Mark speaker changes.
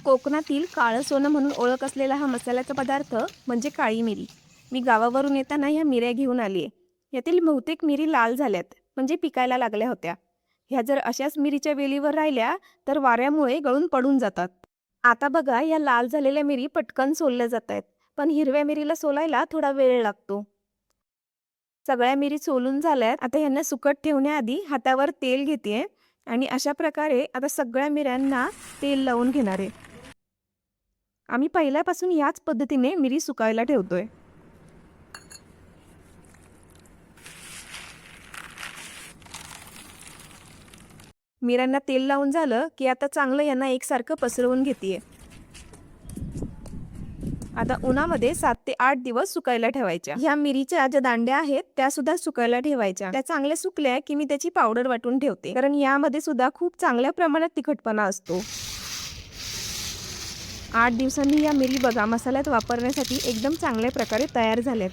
Speaker 1: कोकणातील काळं सोनं म्हणून ओळख असलेला हा मसाल्याचा पदार्थ म्हणजे काळी मिरी. मी गावावरून येताना ह्या मिऱ्या घेऊन आली आहे. यातील बहुतेक मिरी लाल झाल्यात, म्हणजे पिकायला लागल्या होत्या. ह्या जर अशाच मिरीच्या वेलीवर राहिल्या तर वाऱ्यामुळे गळून पडून जातात. आता बघा, या लाल झालेल्या मिरी पटकन सोलल्या जात आहेत, पण हिरव्या मिरीला सोलायला थोडा वेळ लागतो. सगळ्या मिरी सोलून झाल्यात. आता ह्यांना सुकत ठेवण्याआधी हातावर तेल घेते आणि अशा प्रकारे आता सगळ्या मिऱ्यांना तेल लावून घेणार आहे. आम्ही पहिल्यापासून याच पद्धतीने मिरी सुकायला ठेवतोय. मिऱ्यांना तेल लावून झालं की आता चांगलं यांना एकसारखं पसरवून घेते. आता उन्हामध्ये 7 ते 8 दिवस सुकायला ठेवायच्या. ह्या मिरीच्या ज्या दांड्या आहेत त्या सुद्धा सुकायला ठेवायच्या. त्या चांगल्या सुकल्या की मी त्याची पावडर वाटून ठेवते, कारण यामध्ये सुद्धा खूप चांगल्या प्रमाणात तिखटपणा असतो. 8 दिवसांनी या मिरी बघा मसाल्यात वापरण्यासाठी एकदम चांगल्या प्रकारे तयार झाल्यात.